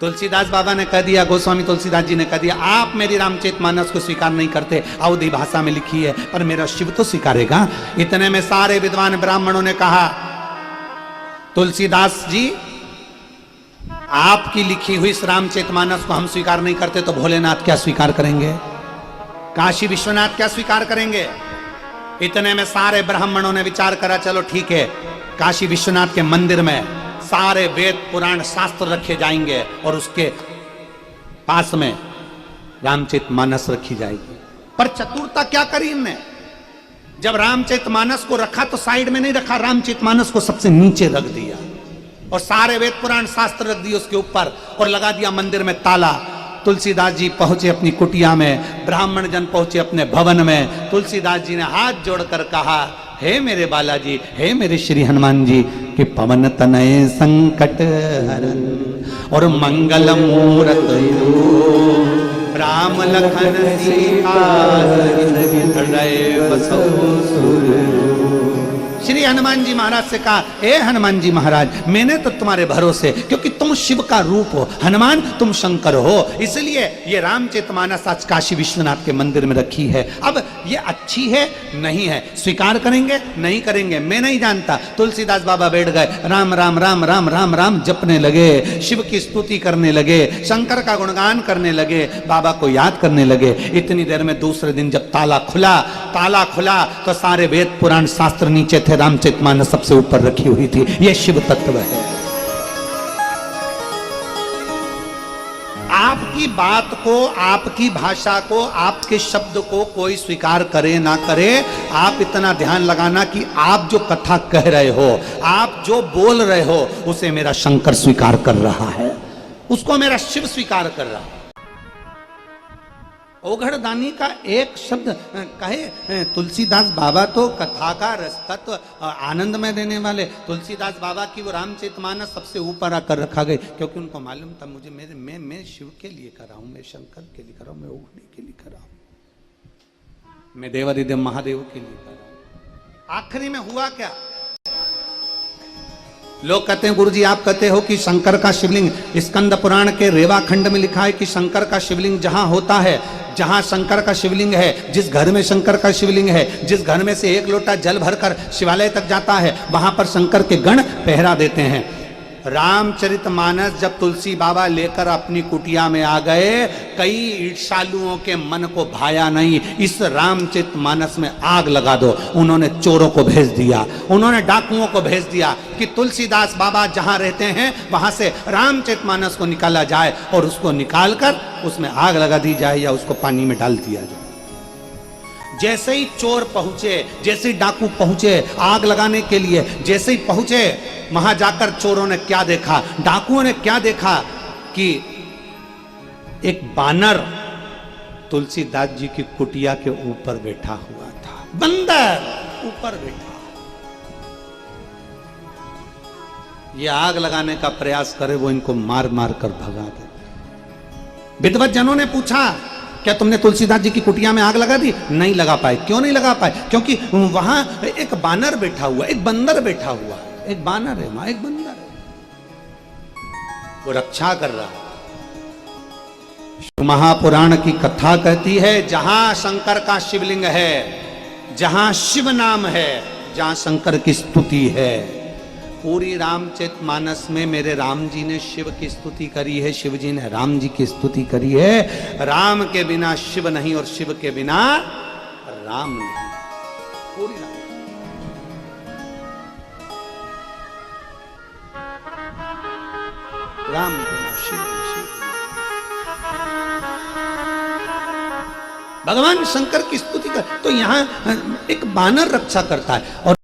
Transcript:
तुलसीदास बाबा ने कह दिया, गोस्वामी तुलसीदास जी ने कह दिया, आप मेरी रामचरितमानस को स्वीकार नहीं करते, अवधी भाषा में लिखी है, पर मेरा शिव तो स्वीकारेगा। इतने में सारे विद्वान ब्राह्मणों ने कहा, तुलसीदास जी आपकी लिखी हुई इस रामचरितमानस को हम स्वीकार नहीं करते तो भोलेनाथ क्या स्वीकार करेंगे, काशी विश्वनाथ क्या स्वीकार करेंगे। इतने में सारे ब्राह्मणों ने विचार करा, चलो ठीक है, काशी विश्वनाथ के मंदिर में सारे वेद पुराण शास्त्र रखे जाएंगे और उसके पास में रामचरितमानस रखी जाएगी। पर चतुरता क्या करी इनने, जब रामचरितमानस को रखा तो साइड में नहीं रखा, रामचरितमानस को सबसे नीचे रख दिया और सारे वेद पुराण शास्त्र रख दिए उसके ऊपर और लगा दिया मंदिर में ताला। तुलसीदास जी पहुंचे अपनी कुटिया में, ब्राह्मण जन पहुंचे अपने भवन में। तुलसीदास जी ने हाथ जोड़कर कहा, हे मेरे बालाजी, हे मेरे श्री हनुमान जी, कि पवन तनय संकट हरन और मंगल मूरत राम लखन सीता हृदय बसो सुर। श्री हनुमान जी महाराज से कहा, ए हनुमान जी महाराज, मैंने तो तुम्हारे भरोसे, क्योंकि तुम शिव का रूप हो, हनुमान तुम शंकर हो, इसलिए ये रामचरितमानस आज काशी विश्वनाथ के मंदिर में रखी है। अब ये अच्छी है नहीं है, स्वीकार करेंगे नहीं करेंगे मैं नहीं जानता। तुलसीदास बाबा बैठ गए, राम राम राम राम राम राम जपने लगे, शिव की स्तुति करने लगे, शंकर का गुणगान करने लगे, बाबा को याद करने लगे। इतनी देर में दूसरे दिन जब ताला खुला तो सारे वेद पुराण शास्त्र नीचे थे, रामचरितमानस सबसे ऊपर रखी हुई थी। यह शिव तत्व है। आपकी बात को, आपकी भाषा को, आपके शब्द को कोई स्वीकार करे ना करे, आप इतना ध्यान लगाना कि आप जो कथा कह रहे हो, आप जो बोल रहे हो, उसे मेरा शंकर स्वीकार कर रहा है, उसको मेरा शिव स्वीकार कर रहा है। ओघड़दानी का एक शब्द कहे, तुलसीदास बाबा तो कथा का रसतत्व आनंद में देने वाले, तुलसीदास बाबा की वो रामचरितमानस सबसे ऊपर आकर रखा गया, क्योंकि उनको मालूम था मुझे मैं शिव के लिए कर रहा हूं, मैं शंकर के लिए कर रहा हूं, मैं ओघड़ी के लिए कर रहा हूं, मैं देवादिदेव महादेव के लिए कर रहा हूं। आखिरी में हुआ क्या, लोग कहते हैं, गुरुजी आप कहते हो कि शंकर का शिवलिंग, स्कंद पुराण के रेवा खंड में लिखा है कि शंकर का शिवलिंग जहां होता है, जहां शंकर का शिवलिंग है, जिस घर में शंकर का शिवलिंग है, जिस घर में से एक लोटा जल भरकर शिवालय तक जाता है, वहां पर शंकर के गण पहरा देते हैं। रामचरितमानस जब तुलसी बाबा लेकर अपनी कुटिया में आ गए, कई ईर्ष्यालुओं के मन को भाया नहीं, इस रामचरितमानस में आग लगा दो। उन्होंने चोरों को भेज दिया, उन्होंने डाकुओं को भेज दिया कि तुलसीदास बाबा जहां रहते हैं वहां से रामचरितमानस को निकाला जाए और उसको निकालकर उसमें आग लगा दी जाए या उसको पानी में डाल दिया जाए। जैसे ही चोर पहुंचे, जैसे ही डाकू पहुंचे आग लगाने के लिए, जैसे ही पहुंचे, वहां जाकर चोरों ने क्या देखा, डाकुओं ने क्या देखा कि एक बानर तुलसीदास जी की कुटिया के ऊपर बैठा हुआ था। बंदर ऊपर बैठा, ये आग लगाने का प्रयास करे, वो इनको मार मार कर भगा दे। विद्वत जनों ने पूछा, क्या तुमने तुलसीदास जी की कुटिया में आग लगा दी? नहीं लगा पाए। क्यों नहीं लगा पाए? क्योंकि वहां एक बानर बैठा हुआ, एक बंदर बैठा हुआ, एक बानर है वहां, एक बंदर है, वो रक्षा कर रहा है। महापुराण की कथा कहती है, जहां शंकर का शिवलिंग है, जहां शिव नाम है, जहां शंकर की स्तुति है, पूरी रामचरितमानस में मेरे राम जी ने शिव की स्तुति करी है, शिव जी ने राम जी की स्तुति करी है। राम के बिना शिव नहीं और शिव के बिना राम नहीं। पूरी राम बिना शिव, भगवान शंकर की स्तुति कर, तो यहां एक बानर रक्षा करता है और